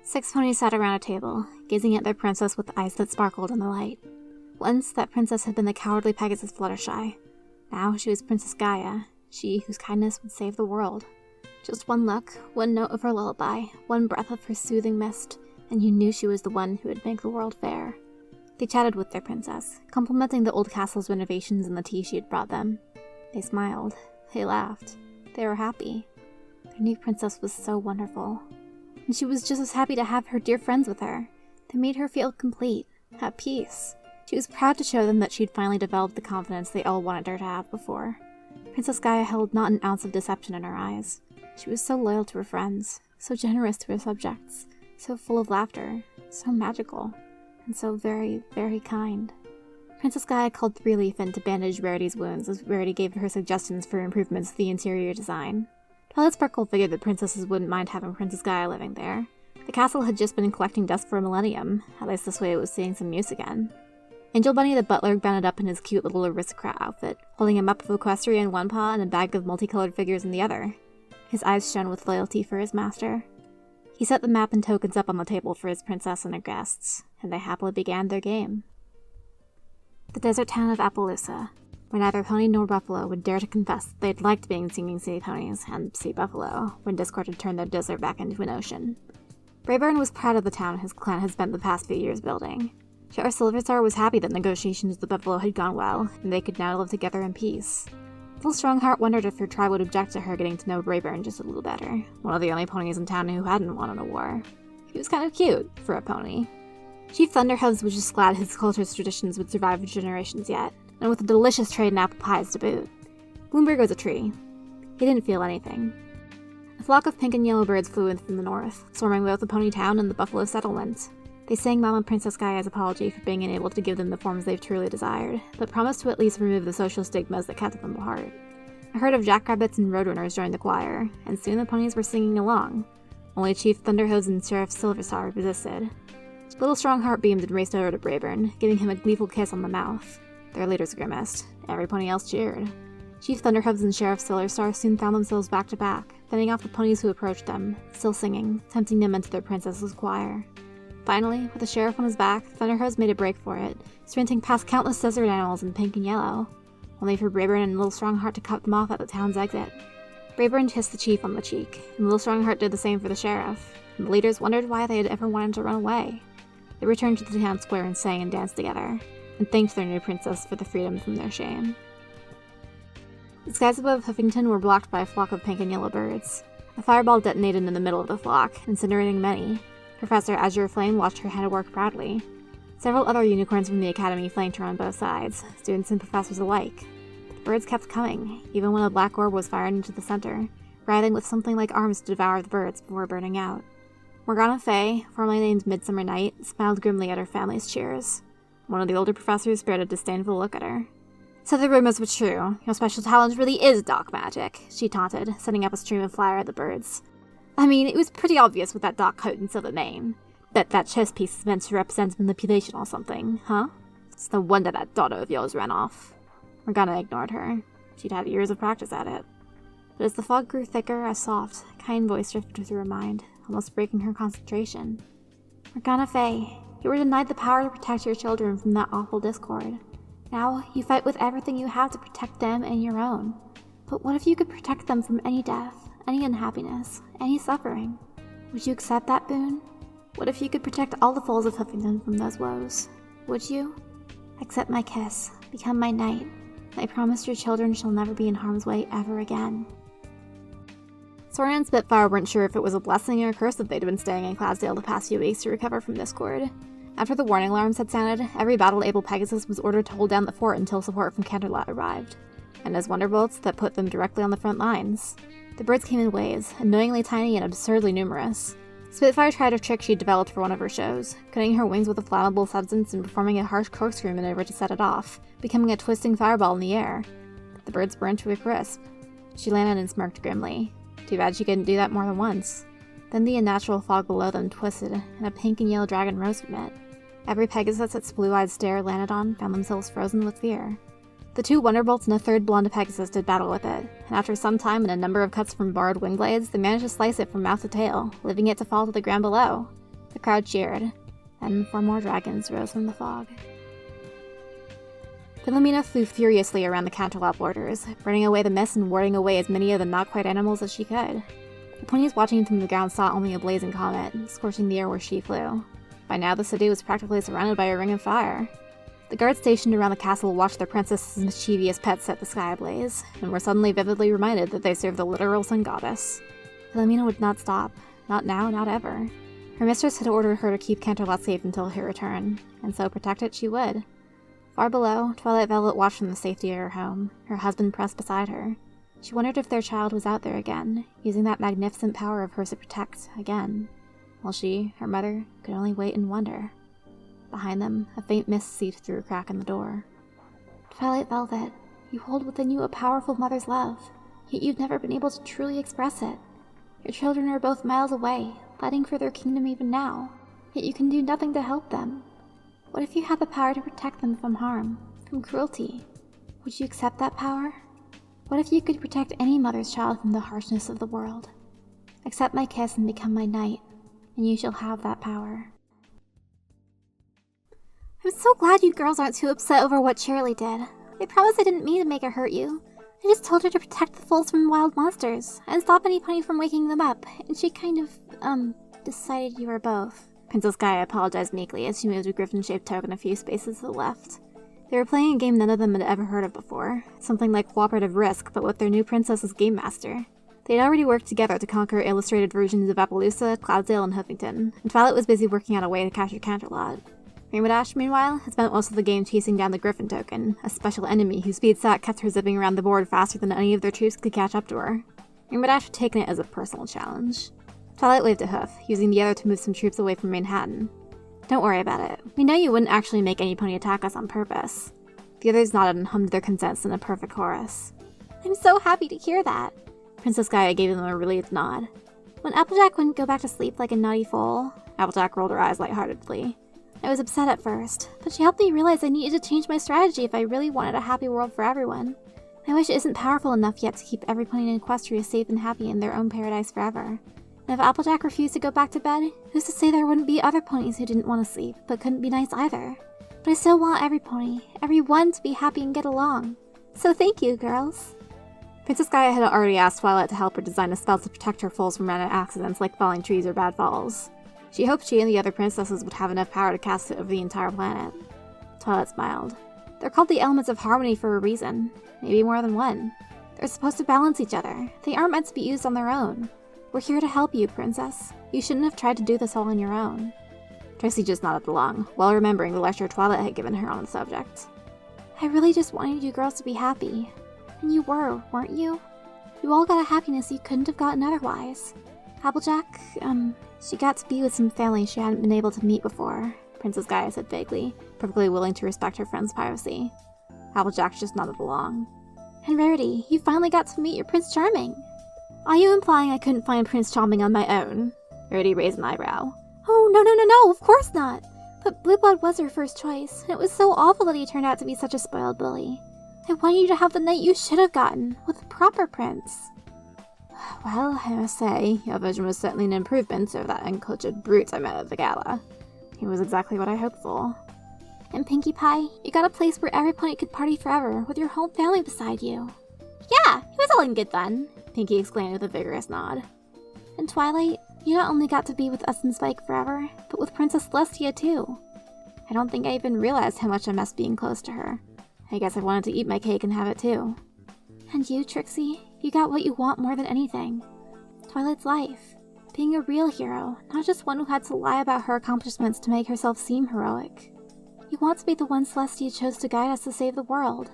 6 ponies sat around a table, gazing at their princess with eyes that sparkled in the light. Once, that princess had been the cowardly Pegasus Fluttershy. Now she was Princess Gaia, she whose kindness would save the world. Just one look, one note of her lullaby, one breath of her soothing mist, and you knew she was the one who would make the world fair. They chatted with their princess, complimenting the old castle's renovations and the tea she had brought them. They smiled. They laughed. They were happy. Their new princess was so wonderful. And she was just as happy to have her dear friends with her. They made her feel complete, at peace. She was proud to show them that she'd finally developed the confidence they all wanted her to have before. Princess Gaia held not an ounce of deception in her eyes. She was so loyal to her friends, so generous to her subjects, so full of laughter, so magical, and so very, very kind. Princess Gaia called 3-Leaf in to bandage Rarity's wounds as Rarity gave her suggestions for improvements to the interior design. Twilight Sparkle figured that princesses wouldn't mind having Princess Gaia living there. The castle had just been collecting dust for a millennium, at least this way it was seeing some use again. Angel Bunny the butler bounded up in his cute little aristocrat outfit, holding a map of Equestria in one paw and a bag of multicolored figures in the other. His eyes shone with loyalty for his master. He set the map and tokens up on the table for his princess and her guests, and they happily began their game. The desert town of Appaloosa, where neither pony nor buffalo would dare to confess that they'd liked being singing sea ponies and sea buffalo when Discord had turned their desert back into an ocean. Brayburn was proud of the town his clan had spent the past few years building. Sheriff Silverstar was happy that negotiations with the buffalo had gone well, and they could now live together in peace. Little Strongheart wondered if her tribe would object to her getting to know Brayburn just a little better, one of the only ponies in town who hadn't won in a war. He was kind of cute, for a pony. Chief Thunderhooves was just glad his culture's traditions would survive for generations yet, and with a delicious trade in apple pies to boot. Bloomberg was a tree. He didn't feel anything. A flock of pink and yellow birds flew in from the north, swarming both the pony town and the buffalo settlement. They sang Mama Princess Gaia's apology for being unable to give them the forms they've truly desired, but promised to at least remove the social stigmas that kept them apart. A herd of jackrabbits and roadrunners joined the choir, and soon the ponies were singing along. Only Chief Thunderhooves and Sheriff Silverstar resisted. Little Strongheart beamed and raced over to Brayburn, giving him a gleeful kiss on the mouth. Their leaders grimaced. Every pony else cheered. Chief Thunderhooves and Sheriff Silverstar soon found themselves back to back, fending off the ponies who approached them, still singing, tempting them into their princess's choir. Finally, with the sheriff on his back, Thunderhooves made a break for it, sprinting past countless desert animals in pink and yellow, only for Brayburn and Little Strongheart to cut them off at the town's exit. Brayburn kissed the chief on the cheek, and Little Strongheart did the same for the sheriff, and the leaders wondered why they had ever wanted to run away. They returned to the town square and sang and danced together, and thanked their new princess for the freedom from their shame. The skies above Huffington were blocked by a flock of pink and yellow birds. A fireball detonated in the middle of the flock, incinerating many. Professor Azure Flame watched her handiwork proudly. Several other unicorns from the academy flanked her on both sides, students and professors alike. But the birds kept coming, even when a black orb was fired into the center, writhing with something like arms to devour the birds before burning out. Morgana Fay, formerly named Midsummer Night, smiled grimly at her family's cheers. One of the older professors spared a disdainful look at her. So the rumors were true. Your special talent really is dark magic, she taunted, setting up a stream of fire at the birds. I mean, it was pretty obvious with that dark coat and silver mane. That chess piece is meant to represent manipulation or something, huh? It's no wonder that daughter of yours ran off. Morgana ignored her. She'd had years of practice at it. But as the fog grew thicker, a soft, kind voice drifted through her mind, almost breaking her concentration. Morgana Fay, you were denied the power to protect your children from that awful discord. Now, you fight with everything you have to protect them and your own. But what if you could protect them from any death, any unhappiness, any suffering? Would you accept that boon? What if you could protect all the foals of Huffington from those woes? Would you? Accept my kiss. Become my knight. I promise your children shall never be in harm's way ever again. Sora and Spitfire weren't sure if it was a blessing or a curse that they'd been staying in Cloudsdale the past few weeks to recover from discord. After the warning alarms had sounded, every battle-able Pegasus was ordered to hold down the fort until support from Canterlot arrived, and as Wonderbolts that put them directly on the front lines. The birds came in waves, annoyingly tiny and absurdly numerous. Spitfire tried a trick she'd developed for one of her shows, cutting her wings with a flammable substance and performing a harsh corkscrew maneuver to set it off, becoming a twisting fireball in the air. The birds burned to a crisp. She landed and smirked grimly. Too bad she couldn't do that more than once. Then the unnatural fog below them twisted, and a pink and yellow dragon rose from it. Every Pegasus its blue-eyed stare landed on found themselves frozen with fear. The two Wonderbolts and a third blonde Pegasus did battle with it, and after some time and a number of cuts from borrowed wing blades, they managed to slice it from mouth to tail, leaving it to fall to the ground below. The crowd cheered. Then 4 more dragons rose from the fog. Philomena flew furiously around the canterlot borders, burning away the mist and warding away as many of the not-quite animals as she could. The ponies watching from the ground saw only a blazing comet, scorching the air where she flew. By now, the city was practically surrounded by a ring of fire. The guards stationed around the castle watched their princess's mischievous pets set the sky ablaze, and were suddenly vividly reminded that they served the literal sun goddess. Philomena would not stop. Not now, not ever. Her mistress had ordered her to keep Canterlot safe until her return, and so protect it she would. Far below, Twilight Velvet watched from the safety of her home, her husband pressed beside her. She wondered if their child was out there again, using that magnificent power of hers to protect, again, while she, her mother, could only wait and wonder. Behind them, a faint mist seeped through a crack in the door. Twilight Velvet, you hold within you a powerful mother's love, yet you've never been able to truly express it. Your children are both miles away, fighting for their kingdom even now, yet you can do nothing to help them. What if you had the power to protect them from harm, from cruelty? Would you accept that power? What if you could protect any mother's child from the harshness of the world? Accept my kiss and become my knight, and you shall have that power. I'm so glad you girls aren't too upset over what Shirley did. I promise I didn't mean to make her hurt you. I just told her to protect the foals from wild monsters, and stop any pony from waking them up, and she kind of, decided you were both. Princess Gaia apologized meekly as she moved a griffin-shaped token a few spaces to the left. They were playing a game none of them had ever heard of before, something like Cooperative Risk, but with their new princess as game master. They had already worked together to conquer illustrated versions of Appaloosa, Cloudsdale, and Huffington, and Twilight was busy working out a way to capture Canterlot. Rainbow Dash, meanwhile, had spent most of the game chasing down the Griffin token, a special enemy whose speed stat kept her zipping around the board faster than any of their troops could catch up to her. Rainbow Dash had taken it as a personal challenge. Twilight waved a hoof, using the other to move some troops away from Manhattan. Don't worry about it. We know you wouldn't actually make any pony attack us on purpose. The others nodded and hummed their consents in a perfect chorus. I'm so happy to hear that. Princess Gaia gave them a relieved nod. When Applejack wouldn't go back to sleep like a naughty foal, Applejack rolled her eyes lightheartedly. I was upset at first, but she helped me realize I needed to change my strategy if I really wanted a happy world for everyone. My wish isn't powerful enough yet to keep every pony in Equestria safe and happy in their own paradise forever. And if Applejack refused to go back to bed, who's to say there wouldn't be other ponies who didn't want to sleep, but couldn't be nice either? But I still want every pony, everyone to be happy and get along. So thank you, girls. Princess Gaia had already asked Twilight to help her design a spell to protect her foals from random accidents like falling trees or bad falls. She hoped she and the other princesses would have enough power to cast it over the entire planet. Twilight smiled. They're called the elements of harmony for a reason. Maybe more than one. They're supposed to balance each other. They aren't meant to be used on their own. We're here to help you, princess. You shouldn't have tried to do this all on your own. Trixie just nodded along, well remembering the lecture Twilight had given her on the subject. I really just wanted you girls to be happy. And you were, weren't you? You all got a happiness you couldn't have gotten otherwise. Applejack, she got to be with some family she hadn't been able to meet before, Princess Gaia said vaguely, perfectly willing to respect her friend's privacy. Applejack just nodded along. And Rarity, you finally got to meet your Prince Charming. Are you implying I couldn't find Prince Charming on my own? Rarity raised an eyebrow. Oh, no, of course not. But Blue Blood was her first choice, and it was so awful that he turned out to be such a spoiled bully. I wanted you to have the knight you should have gotten, with a proper prince. Well, I must say, your version was certainly an improvement over that uncultured brute I met at the gala. He was exactly what I hoped for. And Pinkie Pie, you got a place where every pony could party forever, with your whole family beside you. Yeah, it was all in good fun, Pinkie exclaimed with a vigorous nod. And Twilight, you not only got to be with us and Spike forever, but with Princess Celestia too. I don't think I even realized how much I missed being close to her. I guess I wanted to eat my cake and have it too. And you, Trixie, you got what you want more than anything. Twilight's life. Being a real hero, not just one who had to lie about her accomplishments to make herself seem heroic. You want to be the one Celestia chose to guide us to save the world.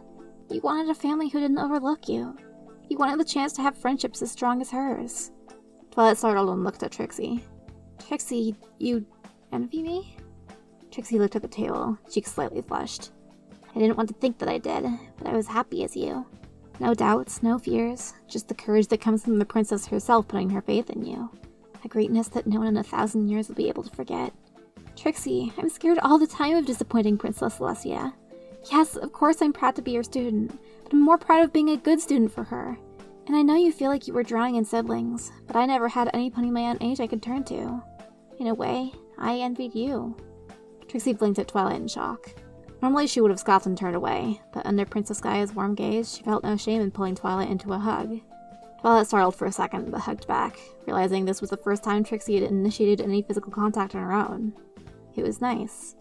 You wanted a family who didn't overlook you. You wanted the chance to have friendships as strong as hers. Twilight startled and looked at Trixie. Trixie, you envy me? Trixie looked at the table, cheeks slightly flushed. I didn't want to think that I did, but I was happy as you. No doubts, no fears, just the courage that comes from the princess herself putting her faith in you. A greatness that no one in 1,000 years will be able to forget. Trixie, I'm scared all the time of disappointing Princess Celestia. Yes, of course I'm proud to be your student, but I'm more proud of being a good student for her. And I know you feel like you were drowning in siblings, but I never had any pony my own age I could turn to. In a way, I envied you. Trixie blinked at Twilight in shock. Normally she would have scoffed and turned away, but under Princess Gaia's warm gaze, she felt no shame in pulling Twilight into a hug. Twilight startled for a second, but hugged back, realizing this was the first time Trixie had initiated any physical contact on her own. It was nice.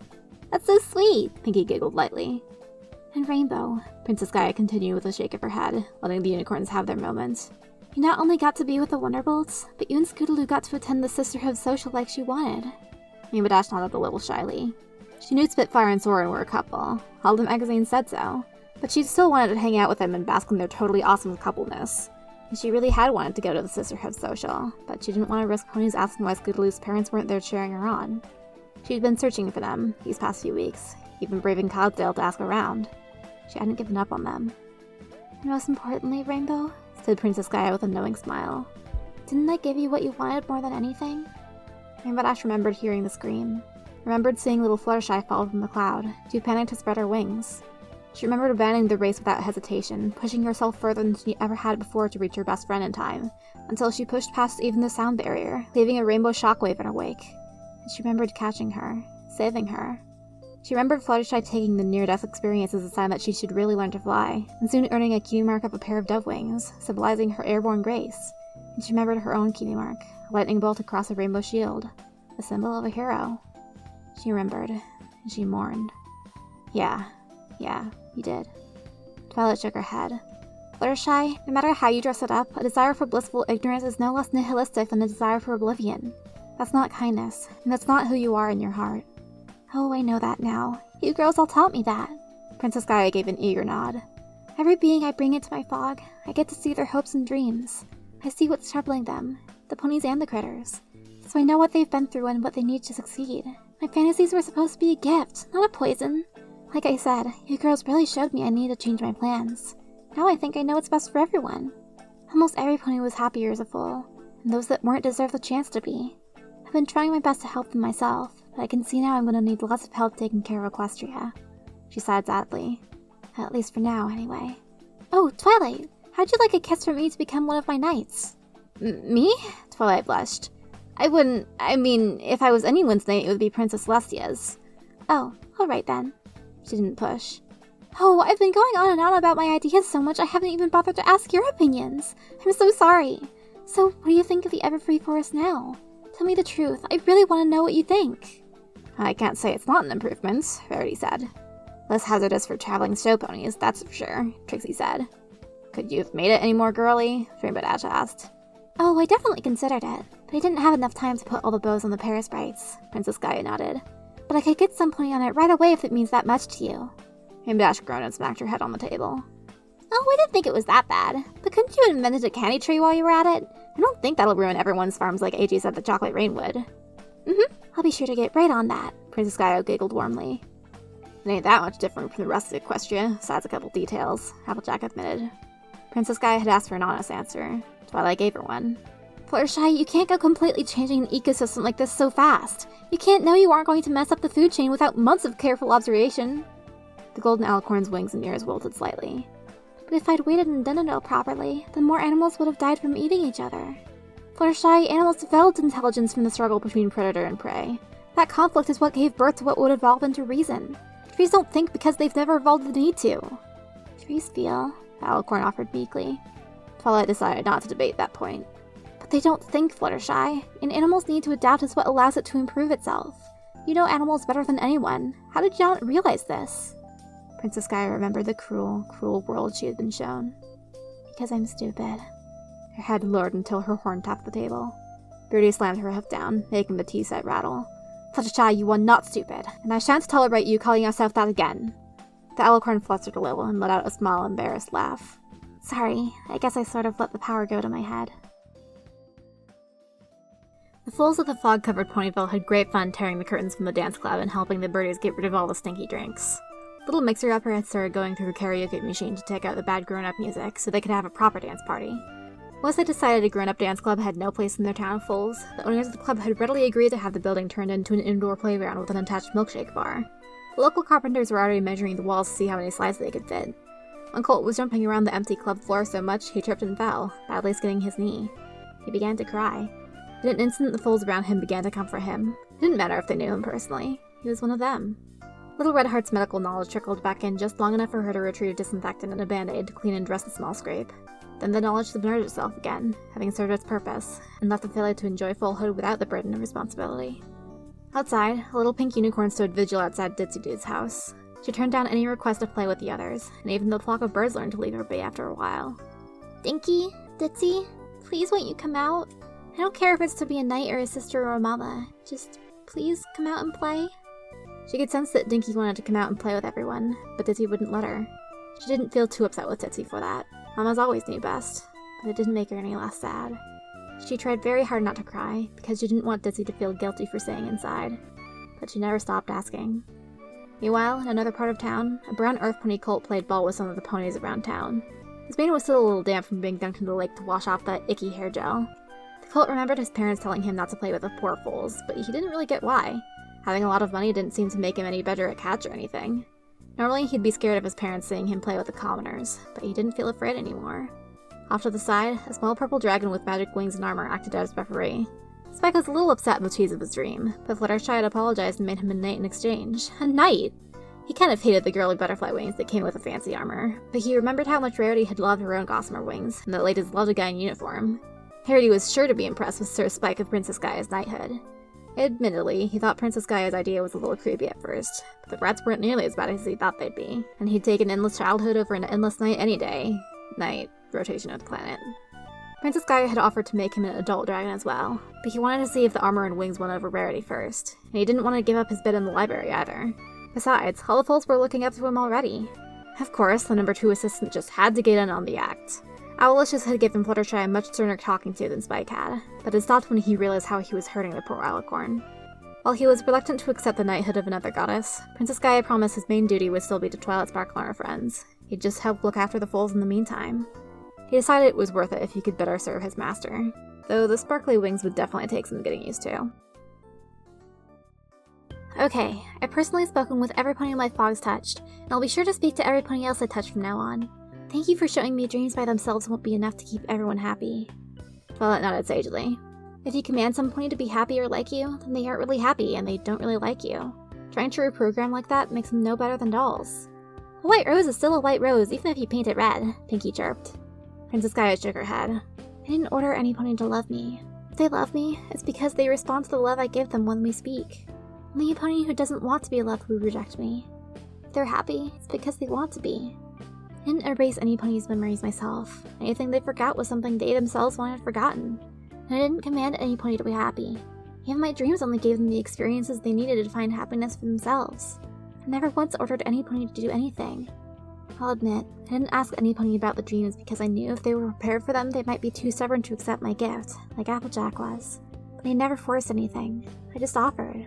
That's so sweet, Pinkie giggled lightly. And Rainbow, Princess Gaia continued with a shake of her head, letting the unicorns have their moment. You not only got to be with the Wonderbolts, but you and Scootaloo got to attend the Sisterhood social like she wanted. Rainbow Dash nodded a little shyly. She knew Spitfire and Soren were a couple. All the magazines said so. But she still wanted to hang out with them and bask in their totally awesome coupleness. And she really had wanted to go to the Sisterhood social, but she didn't want to risk ponies asking why Scootaloo's parents weren't there cheering her on. She'd been searching for them these past few weeks, even braving Cloudsdale to ask around. She hadn't given up on them. And most importantly, Rainbow, said Princess Gaia with a knowing smile, didn't I give you what you wanted more than anything? Rainbow Dash remembered hearing the scream. Remembered seeing little Fluttershy fall from the cloud, too panicked to spread her wings. She remembered abandoning the race without hesitation, pushing herself further than she ever had before to reach her best friend in time, until she pushed past even the sound barrier, leaving a rainbow shockwave in her wake. And she remembered catching her, saving her. She remembered Fluttershy taking the near-death experience as a sign that she should really learn to fly, and soon earning a cutie mark of a pair of dove wings, symbolizing her airborne grace. And she remembered her own cutie mark, a lightning bolt across a rainbow shield, a symbol of a hero. She remembered, and she mourned. Yeah, you did. Twilight shook her head. Fluttershy, no matter how you dress it up, a desire for blissful ignorance is no less nihilistic than a desire for oblivion. That's not kindness, and that's not who you are in your heart. Oh, I know that now. You girls all taught me that. Princess Gaia gave an eager nod. Every being I bring into my fog, I get to see their hopes and dreams. I see what's troubling them, the ponies and the critters. So I know what they've been through and what they need to succeed. My fantasies were supposed to be a gift, not a poison. Like I said, you girls really showed me I need to change my plans. Now I think I know what's best for everyone. Almost every pony was happier as a foal, and those that weren't deserve the chance to be. I've been trying my best to help them myself, but I can see now I'm going to need lots of help taking care of Equestria. She sighed sadly. At least for now, anyway. Oh, Twilight! How'd you like a kiss from me to become one of my knights? Me? Twilight blushed. If I was anyone's knight, it would be Princess Celestia's. Oh, alright then. She didn't push. Oh, I've been going on and on about my ideas so much I haven't even bothered to ask your opinions. I'm so sorry. So, what do you think of the Everfree Forest now? Tell me the truth. I really want to know what you think. I can't say it's not an improvement, Rarity said. Less hazardous for traveling show ponies, that's for sure, Trixie said. Could you have made it any more girly? Rainbow Dash asked. Oh, I definitely considered it, but I didn't have enough time to put all the bows on the Parasprites, Princess Gaia nodded. But I could get some pony on it right away if it means that much to you. Rainbow Dash groaned and smacked her head on the table. Oh, I didn't think it was that bad. But couldn't you have invented a candy tree while you were at it? I don't think that'll ruin everyone's farms like AG said the Chocolate Rain would. I'll be sure to get right on that, Princess Gaia giggled warmly. It ain't that much different from the rest of Equestria, besides a couple details, Applejack admitted. Princess Gaia had asked for an honest answer. Twilight gave her one. Fluttershy, you can't go completely changing an ecosystem like this so fast. You can't know you aren't going to mess up the food chain without months of careful observation. The golden alicorn's wings and ears wilted slightly. But if I'd waited and done it all properly, then more animals would have died from eating each other. Fluttershy, animals developed intelligence from the struggle between predator and prey. That conflict is what gave birth to what would evolve into reason. Trees don't think because they've never evolved the need to. Trees feel, the alicorn offered meekly. Twilight decided not to debate that point. But they don't think, Fluttershy. An animal's need to adapt is what allows it to improve itself. You know animals better than anyone. How did you not realize this? Princess Gaia remembered the cruel, cruel world she had been shown. Because I'm stupid. Her head lowered until her horn tapped the table. Birdie slammed her hoof down, making the tea set rattle. Fluttershy, you are not stupid, and I shan't tolerate you calling yourself that again. The alicorn flustered a little and let out a small, embarrassed laugh. Sorry, I guess I sort of let the power go to my head. The fools of the fog-covered Ponyville had great fun tearing the curtains from the dance club and helping the birdies get rid of all the stinky drinks. Little Mixer-Upper had started going through her karaoke machine to take out the bad grown-up music so they could have a proper dance party. Once they decided a grown-up dance club had no place in their town of fools, the owners of the club had readily agreed to have the building turned into an indoor playground with an attached milkshake bar. The local carpenters were already measuring the walls to see how many slides they could fit. When Colt was jumping around the empty club floor so much, he tripped and fell, badly skinning his knee. He began to cry. In an instant, the fools around him began to comfort him, didn't matter if they knew him personally. He was one of them. Little Red Heart's medical knowledge trickled back in just long enough for her to retrieve disinfectant and a band-aid to clean and dress the small scrape. Then the knowledge submerged itself again, having served its purpose, and left the failure to enjoy fullhood without the burden of responsibility. Outside, a little pink unicorn stood vigil outside Ditzy Dude's house. She turned down any request to play with the others, and even the flock of birds learned to leave her be after a while. Dinky, Ditzy, please won't you come out? I don't care if it's to be a knight or a sister or a mama. Just, please come out and play? She could sense that Dinky wanted to come out and play with everyone, but Ditzy wouldn't let her. She didn't feel too upset with Ditzy for that. Mamas always knew best, but it didn't make her any less sad. She tried very hard not to cry, because she didn't want Ditzy to feel guilty for staying inside, but she never stopped asking. Meanwhile, in another part of town, a brown earth pony colt played ball with some of the ponies around town. His mane was still a little damp from being dunked in the lake to wash off that icky hair gel. The colt remembered his parents telling him not to play with the poor foals, but he didn't really get why. Having a lot of money didn't seem to make him any better at catch or anything. Normally, he'd be scared of his parents seeing him play with the commoners, but he didn't feel afraid anymore. Off to the side, a small purple dragon with magic wings and armor acted as referee. Spike was a little upset in the cheese of his dream, but Fluttershy had apologized and made him a knight in exchange. A knight! He kind of hated the girly butterfly wings that came with the fancy armor, but he remembered how much Rarity had loved her own gossamer wings, and that ladies loved a guy in uniform. Rarity was sure to be impressed with Sir Spike of Princess Gaia's knighthood. Admittedly, he thought Princess Gaia's idea was a little creepy at first, but the brats weren't nearly as bad as he thought they'd be, and he'd take an endless childhood over an endless night any day. Night, rotation of the planet. Princess Gaia had offered to make him an adult dragon as well, but he wanted to see if the armor and wings won over Rarity first, and he didn't want to give up his bed in the library either. Besides, all the foals were looking up to him already. Of course, the number 2 assistant just had to get in on the act. Owlicious had given Fluttershy a much sterner talking to than Spike had, but it stopped when he realized how he was hurting the poor alicorn. While he was reluctant to accept the knighthood of another goddess, Princess Gaia promised his main duty would still be to Twilight Sparkle and her friends. He'd just help look after the foals in the meantime. He decided it was worth it if he could better serve his master, though the sparkly wings would definitely take some getting used to. Okay, I've personally spoken with every pony my fogs touched, and I'll be sure to speak to every pony else I touch from now on. Thank you for showing me dreams by themselves won't be enough to keep everyone happy. Twilight nodded sagely. If you command some pony to be happy or like you, then they aren't really happy and they don't really like you. Trying to reprogram like that makes them no better than dolls. A white rose is still a white rose even if you paint it red, Pinky chirped. Princess Gaia shook her head. I didn't order any pony to love me. If they love me, it's because they respond to the love I give them when we speak. Only a pony who doesn't want to be loved would reject me. If they're happy, it's because they want to be. I didn't erase any pony's memories myself. Anything they forgot was something they themselves wanted forgotten. And I didn't command any pony to be happy. Even my dreams only gave them the experiences they needed to find happiness for themselves. I never once ordered any pony to do anything. I'll admit, I didn't ask any pony about the dreams because I knew if they were prepared for them, they might be too stubborn to accept my gift, like Applejack was. But I never forced anything. I just offered.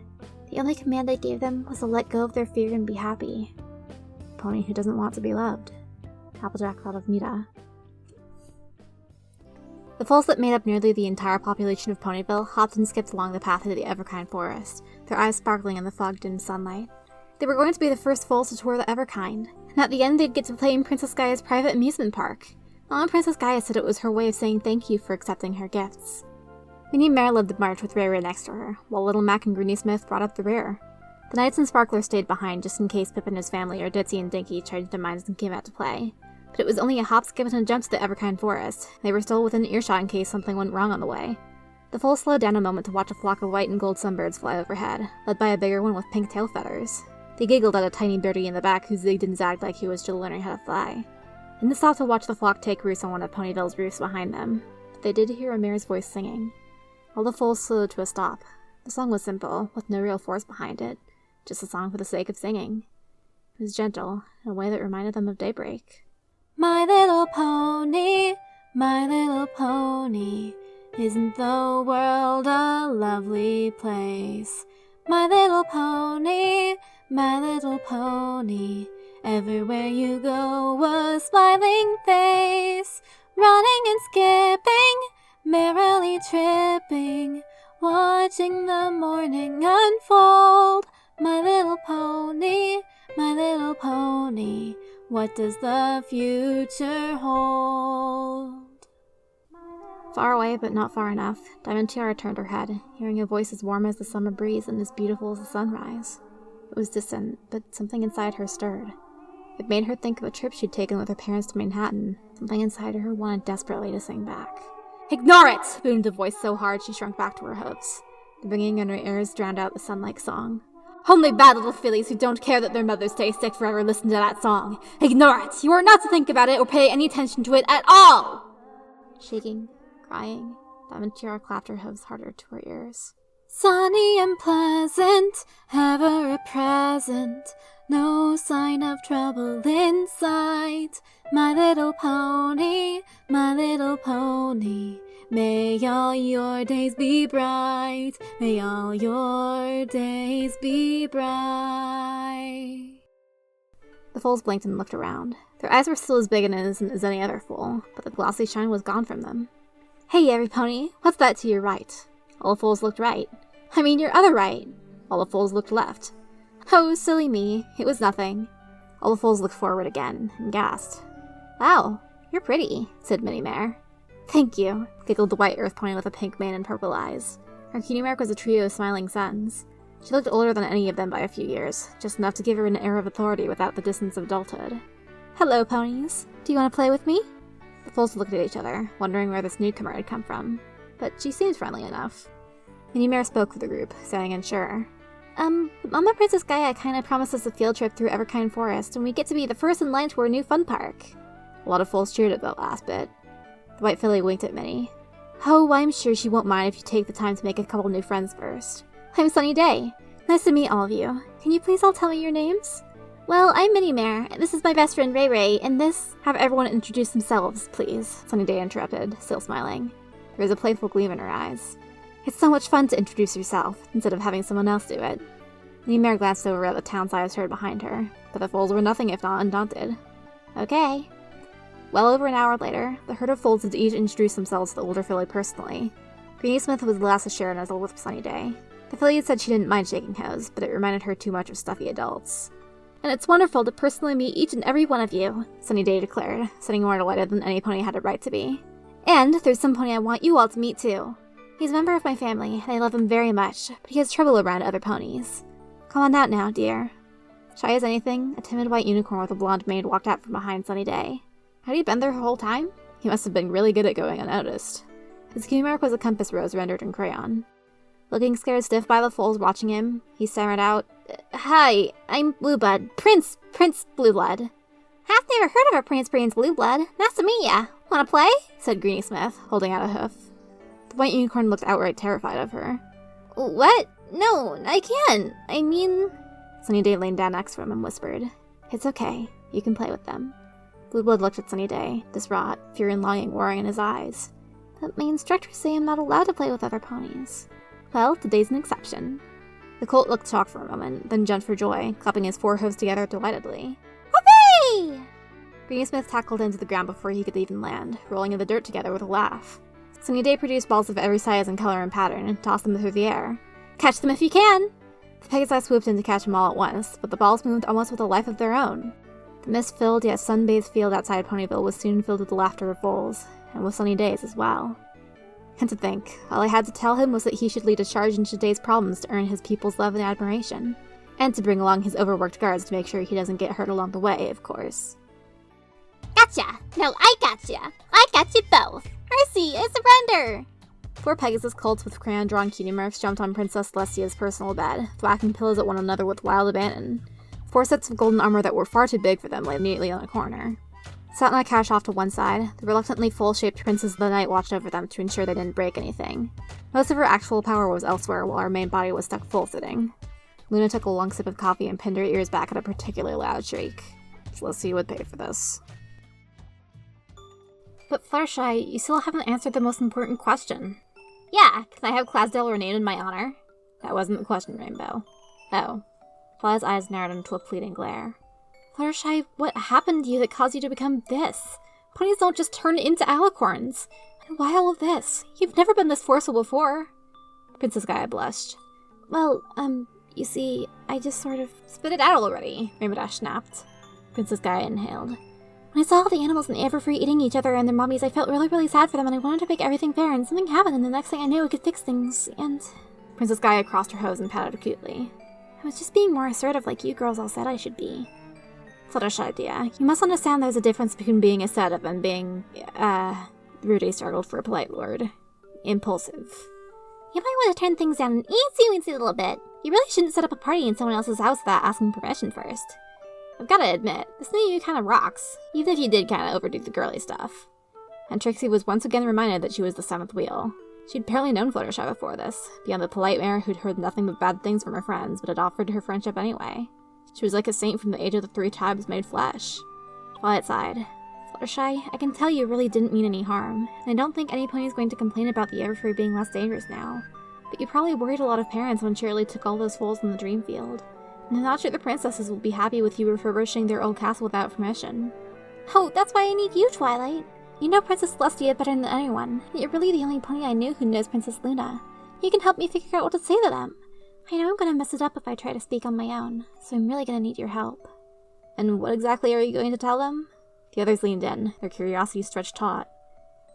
The only command I gave them was to let go of their fear and be happy. A pony who doesn't want to be loved. Applejack thought of Mita. The foals that made up nearly the entire population of Ponyville hopped and skipped along the path to the Everkind forest, their eyes sparkling in the fog-dimmed sunlight. They were going to be the first foals to tour the Everkind, and at the end they'd get to play in Princess Gaia's private amusement park. Mama Princess Gaia said it was her way of saying thank you for accepting her gifts. Minnie Mare led the march with Ray next to her, while Little Mac and Greenie Smith brought up the rear. The Knights and Sparkler stayed behind just in case Pip and his family or Ditzy and Dinky changed their minds and came out to play. But it was only a hop, skip, and a jump to the Everkind forest. They were still within earshot in case something went wrong on the way. The foals slowed down a moment to watch a flock of white and gold sunbirds fly overhead, led by a bigger one with pink tail feathers. They giggled at a tiny birdie in the back who zigged and zagged like he was still learning how to fly. Then they stopped to watch the flock take roost on one of Ponyville's roofs behind them. But they did hear Amir's voice singing. All the foals slowed to a stop. The song was simple, with no real force behind it. Just a song for the sake of singing. It was gentle, in a way that reminded them of daybreak. My little pony, isn't the world a lovely place? My little pony, everywhere you go a smiling face. Running and skipping, merrily tripping, watching the morning unfold. My little pony, what does the future hold? Far away, but not far enough, Diamond Tiara turned her head, hearing a voice as warm as the summer breeze and as beautiful as the sunrise. It was distant, but something inside her stirred. It made her think of a trip she'd taken with her parents to Manhattan. Something inside her wanted desperately to sing back. "Ignore it!" boomed a voice so hard she shrunk back to her hopes. The ringing in her ears drowned out the sun-like song. "Only bad little fillies who don't care that their mothers stay sick forever listen to that song. Ignore it! You are not to think about it or pay any attention to it at all!" Shaking, crying, Diamond Tiara clapped her hooves harder to her ears. Sunny and pleasant, ever a present, no sign of trouble in sight. My little pony, may all your days be bright, may all your days be bright. The foals blinked and looked around. Their eyes were still as big and innocent as any other foal, but the glossy shine was gone from them. "Hey, every pony, what's that to your right?" All the foals looked right. "I mean your other right." All the foals looked left. "Oh, silly me, it was nothing." All the foals looked forward again, and gasped. "Wow, you're pretty," said Minnie Mare. "Thank you," giggled the white earth pony with a pink mane and purple eyes. Her cutie mark was a trio of smiling suns. She looked older than any of them by a few years, just enough to give her an air of authority without the distance of adulthood. "Hello, ponies. Do you want to play with me?" The foals looked at each other, wondering where this newcomer had come from, but she seemed friendly enough. Minnie Mare spoke for the group, sounding unsure. Mama Princess Gaia kinda promised us a field trip through Everkind Forest, and we get to be the first in line to our new fun park." A lot of foals cheered at that last bit. The white filly winked at Minnie. "Oh, I'm sure she won't mind if you take the time to make a couple new friends first. I'm Sunny Day. Nice to meet all of you. Can you please all tell me your names?" "Well, I'm Minnie Mare, and this is my best friend Ray Ray, and this—" "Have everyone introduce themselves, please," Sunny Day interrupted, still smiling. There was a playful gleam in her eyes. "It's so much fun to introduce yourself, instead of having someone else do it." Minnie Mare glanced over at the town-sized herd behind her, but the foals were nothing if not undaunted. "Okay." Well over an hour later, the herd of foals had each introduced themselves to the older filly personally. Greenie Smith was the last to share a nuzzle with Sunny Day. The filly had said she didn't mind shaking hands, but it reminded her too much of stuffy adults. "And it's wonderful to personally meet each and every one of you," Sunny Day declared, sounding more delighted than any pony had a right to be. "And there's some pony I want you all to meet too. He's a member of my family, and I love him very much, but he has trouble around other ponies. Come on out now, dear." Shy as anything, a timid white unicorn with a blonde mane walked out from behind Sunny Day. Had he been there the whole time? He must have been really good at going unnoticed. His key mark was a compass rose rendered in crayon. Looking scared stiff by the foals watching him, he stammered out, "Hi, I'm Blueblood, Prince Blueblood." "I've never heard of a Prince Blueblood. Nice to meet ya. Wanna play?" said Greenie Smith, holding out a hoof. The white unicorn looked outright terrified of her. "What? No, I can't. I mean..." Sunny Day leaned down next to him and whispered, "It's okay. You can play with them." Blueblood looked at Sunny Day, distraught, fear and longing warring in his eyes. "But my instructors say I'm not allowed to play with other ponies." "Well, today's an exception." The colt looked shocked for a moment, then jumped for joy, clapping his four hooves together delightedly. "Whoopee!" Greenie Smith tackled into the ground before he could even land, rolling in the dirt together with a laugh. Sunny Day produced balls of every size and color and pattern, and tossed them through the air. "Catch them if you can!" The Pegasi swooped in to catch them all at once, but the balls moved almost with a life of their own. The mist-filled yet sun-bathed field outside Ponyville was soon filled with the laughter of foals, and with Sunny Day's as well. And to think, all I had to tell him was that he should lead a charge into today's problems to earn his people's love and admiration, and to bring along his overworked guards to make sure he doesn't get hurt along the way, of course. "Gotcha! No, I gotcha! I got you both! Mercy, I surrender!" 4 Pegasus colts with crayon-drawn cutie marks jumped on Princess Celestia's personal bed, thwacking pillows at one another with wild abandon. 4 sets of golden armor that were far too big for them lay neatly on a corner. Sat on a couch off to one side, the reluctantly full-shaped Princess of the Night watched over them to ensure they didn't break anything. Most of her actual power was elsewhere, while her main body was stuck full-sitting. Luna took a long sip of coffee and pinned her ears back at a particularly loud shriek. Celestia would pay for this. "But Fluttershy, you still haven't answered the most important question." "Yeah, can I have Clasdale renamed in my honor?" "That wasn't the question, Rainbow." "Oh." Fly's eyes narrowed into a pleading glare. "Fluttershy, what happened to you that caused you to become this? Ponies don't just turn into alicorns. And why all of this? You've never been this forceful before." Princess Gaia blushed. "Well, you see, I just sort of..." "Spit it out already," Rainbow Dash snapped. Princess Gaia inhaled. When I saw all the animals in the Everfree eating each other and their mommies, I felt really, really sad for them, and I wanted to make everything fair, and something happened, and the next thing I knew, we could fix things, and... Princess Gaia crossed her hose and pouted acutely. I was just being more assertive like you girls all said I should be. Fluttershy, dear, you must understand there's a difference between being assertive and being, Rudy struggled for a polite word. Impulsive. You might want to turn things down an eensy-weensy little bit. You really shouldn't set up a party in someone else's house without asking permission first. I've gotta admit, this new you kinda rocks, even if you did kinda overdo the girly stuff. And Trixie was once again reminded that she was the seventh wheel. She'd barely known Fluttershy before this, beyond the polite mare who'd heard nothing but bad things from her friends, but had offered her friendship anyway. She was like a saint from the age of the three tribes made flesh. Twilight sighed. Fluttershy, I can tell you really didn't mean any harm, and I don't think any pony's going to complain about the Everfree being less dangerous now. But you probably worried a lot of parents when Shirley took all those foals in the dream field. And I'm not sure the princesses will be happy with you refurbishing their old castle without permission. Oh, that's why I need you, Twilight. You know Princess Celestia better than anyone, and you're really the only pony I knew who knows Princess Luna. You can help me figure out what to say to them. I know I'm gonna mess it up if I try to speak on my own, so I'm really gonna need your help. And what exactly are you going to tell them? The others leaned in, their curiosity stretched taut.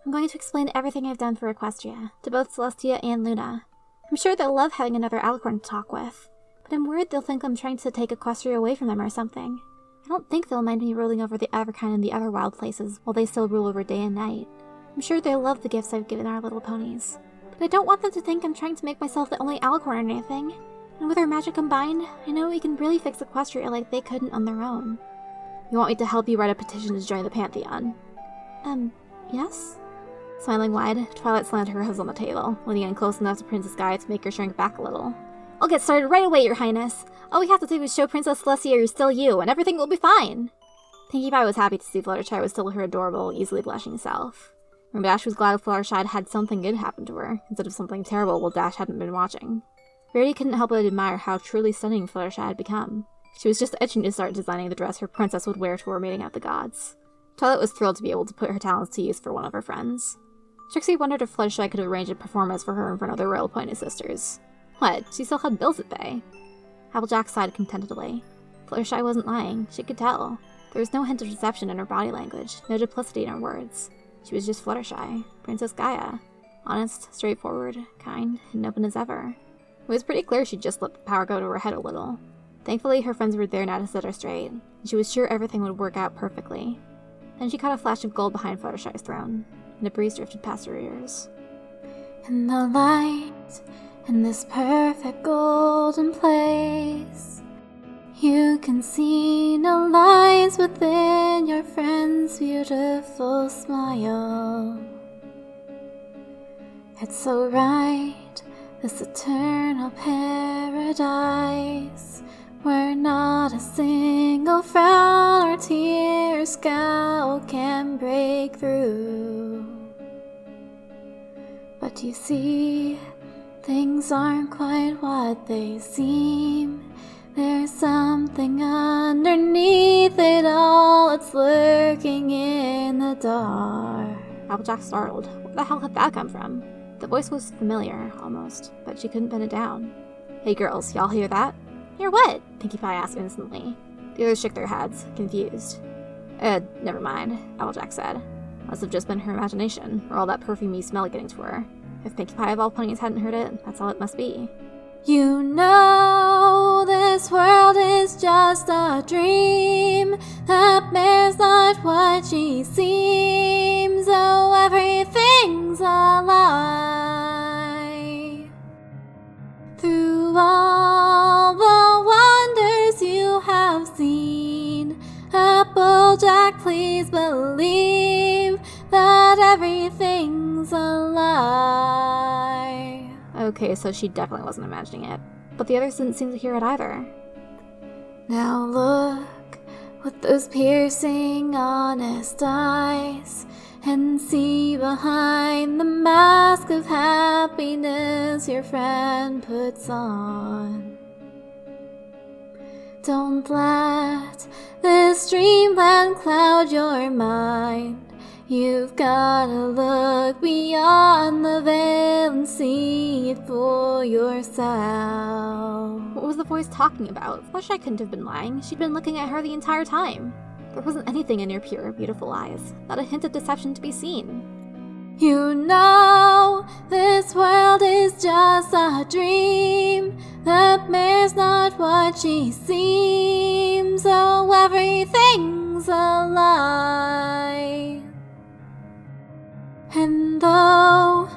I'm going to explain everything I've done for Equestria, to both Celestia and Luna. I'm sure they'll love having another Alicorn to talk with, but I'm worried they'll think I'm trying to take Equestria away from them or something. I don't think they'll mind me ruling over the Everkind and the other wild places while they still rule over day and night. I'm sure they'll love the gifts I've given our little ponies. But I don't want them to think I'm trying to make myself the only Alicorn or anything. And with our magic combined, I know we can really fix Equestria like they couldn't on their own. You want me to help you write a petition to join the Pantheon? Yes? Smiling wide, Twilight slammed her hose on the table, leaning in close enough to Princess Gaia to make her shrink back a little. I'll get started right away, Your Highness. All we have to do is show Princess Celestia you're still you, and everything will be fine. Pinkie Pie was happy to see Fluttershy was still her adorable, easily blushing self. And Dash was glad Fluttershy had something good happen to her, instead of something terrible while Dash hadn't been watching. Rarity couldn't help but admire how truly stunning Fluttershy had become. She was just itching to start designing the dress her princess would wear to her meeting at the gods. Twilight was thrilled to be able to put her talents to use for one of her friends. Trixie wondered if Fluttershy could arrange a performance for her in front of the royal pony sisters. What? She still had bills to pay. Applejack sighed contentedly. Fluttershy wasn't lying. She could tell. There was no hint of deception in her body language, no duplicity in her words. She was just Fluttershy, Princess Gaia. Honest, straightforward, kind, and open as ever. It was pretty clear she'd just let the power go to her head a little. Thankfully, her friends were there now to set her straight, and she was sure everything would work out perfectly. Then she caught a flash of gold behind Fluttershy's throne, and a breeze drifted past her ears. In the light, in this perfect golden place, you can see no lines within your friend's beautiful smile. It's so right, this eternal paradise, where not a single frown or tear or scowl can break through. But you see, things aren't quite what they seem. There's something underneath it all, it's lurking in the dark. Applejack startled. Where the hell had that come from? The voice was familiar, almost, but she couldn't pin it down. Hey girls, y'all hear that? Hear what? Pinkie Pie asked innocently. The others shook their heads, confused. Never mind, Applejack said. Must have just been her imagination, or all that perfumey smell getting to her. If Pinkie Pie of all ponies hadn't heard it, that's all it must be. You know this world is just a dream, that mare's not what she seems, oh everything's a lie. Through all the wonders you have seen, Applejack, please believe that everything's a lie. Okay, so she definitely wasn't imagining it. But the others didn't seem to hear it either. Now look with those piercing, honest eyes and see behind the mask of happiness your friend puts on. Don't let this dreamland cloud your mind. You've gotta look beyond the veil and see it for yourself. What was the voice talking about? Fluttershy couldn't have been lying. She'd been looking at her the entire time. There wasn't anything in your pure, beautiful eyes, not a hint of deception to be seen. You know, this world is just a dream. The mare's not what she seems, so everything's a lie. And though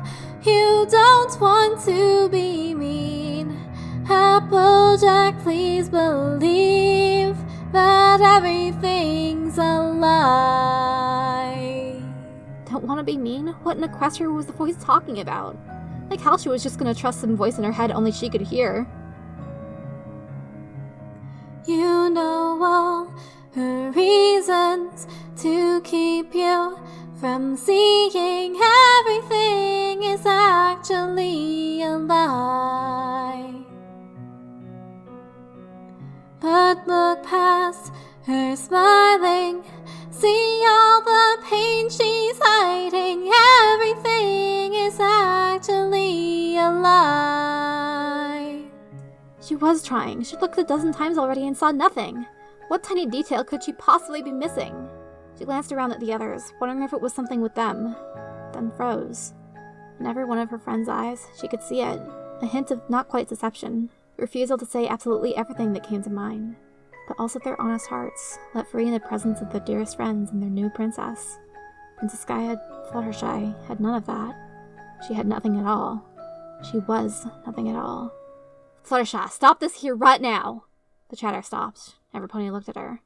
you don't want to be mean, Applejack, please believe that everything's a lie. Don't want to be mean? What in Equestria was the voice talking about? Like how she was just gonna trust some voice in her head only she could hear. You know all her reasons to keep you from seeing everything is actually a lie. But look past her smiling, see all the pain she's hiding. Everything is actually a lie. She was trying. She looked a dozen times already and saw nothing. What tiny detail could she possibly be missing? She glanced around at the others, wondering if it was something with them, then froze. In every one of her friend's eyes, she could see it, a hint of not quite deception, refusal to say absolutely everything that came to mind, but also their honest hearts, let free in the presence of their dearest friends and their new princess. Princess Gaia, Fluttershy, had none of that. She had nothing at all. She was nothing at all. Fluttershy, stop this here right now! The chatter stopped. Everpony looked at her.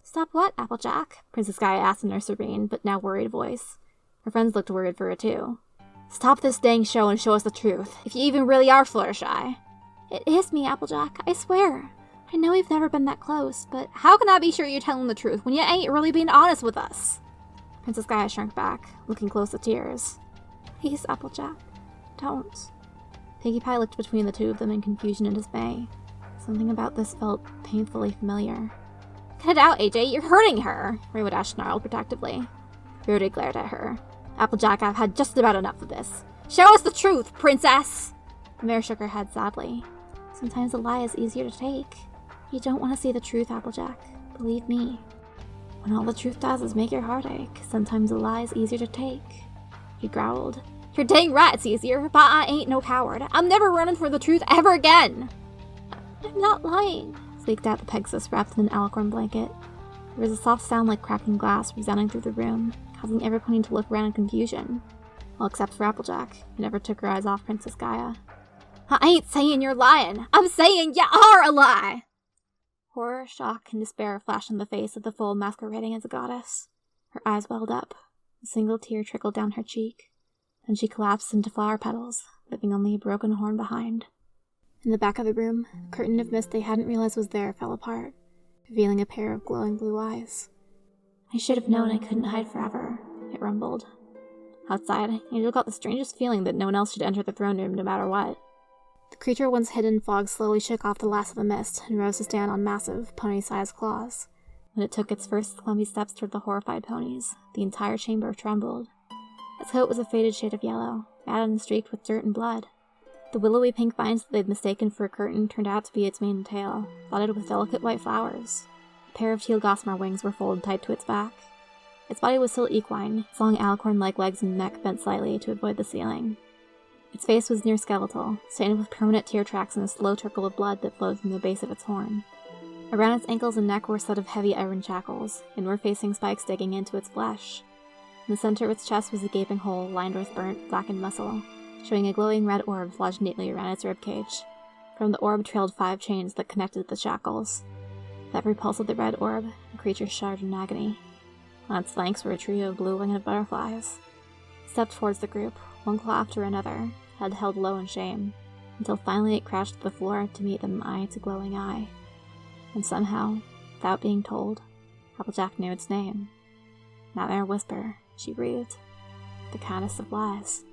Stop what, Applejack? Princess Gaia asked in her serene, but now worried voice. Her friends looked worried for her too. Stop this dang show and show us the truth, if you even really are Fluttershy. It is me, Applejack, I swear. I know we've never been that close, but how can I be sure you're telling the truth when you ain't really being honest with us? Princess Gaia shrank back, looking close to tears. Please, Applejack, don't. Pinkie Pie looked between the two of them in confusion and dismay. Something about this felt painfully familiar. Cut it out, AJ, you're hurting her, Rainbow snarled protectively. Rhodey glared at her. Applejack, I've had just about enough of this. Show us the truth, princess! The mare shook her head sadly. Sometimes a lie is easier to take. You don't want to see the truth, Applejack. Believe me. When all the truth does is make your heart ache, sometimes a lie is easier to take. He growled. You're dang right it's easier, but I ain't no coward. I'm never running for the truth ever again! I'm not lying, squeaked out the Pegasus wrapped in an alicorn blanket. There was a soft sound like cracking glass resounding through the room, causing everyone to look around in confusion. Well, except for Applejack, who never took her eyes off Princess Gaia. I ain't saying you're lying. I'm saying you are a lie! Horror, shock, and despair flashed on the face of the foal masquerading as a goddess. Her eyes welled up. A single tear trickled down her cheek. Then she collapsed into flower petals, leaving only a broken horn behind. In the back of the room, a curtain of mist they hadn't realized was there fell apart, revealing a pair of glowing blue eyes. I should have known I couldn't hide forever, it rumbled. Outside, Angel got the strangest feeling that no one else should enter the throne room no matter what. The creature once hidden in fog slowly shook off the last of the mist and rose to stand on massive, pony-sized claws. When it took its first clumsy steps toward the horrified ponies, the entire chamber trembled. Its coat was a faded shade of yellow, matted and streaked with dirt and blood. The willowy pink vines that they'd mistaken for a curtain turned out to be its mane and tail, dotted with delicate white flowers. A pair of teal gossamer wings were folded tight to its back. Its body was still equine, its long alicorn-like legs and neck bent slightly to avoid the ceiling. Its face was near skeletal, stained with permanent tear tracks and a slow trickle of blood that flowed from the base of its horn. Around its ankles and neck were a set of heavy iron shackles, inward-facing spikes digging into its flesh. In the center of its chest was a gaping hole lined with burnt, blackened muscle, showing a glowing red orb lodged neatly around its ribcage. From the orb trailed 5 chains that connected the shackles. With every pulse of the red orb, the creature shuddered in agony. On its flanks were a trio of blue-winged butterflies. It stepped towards the group, one claw after another, head held low in shame, until finally it crashed to the floor to meet them eye to glowing eye. And somehow, without being told, Applejack knew its name. Nightmare Whisper, she breathed. The kindest of lies.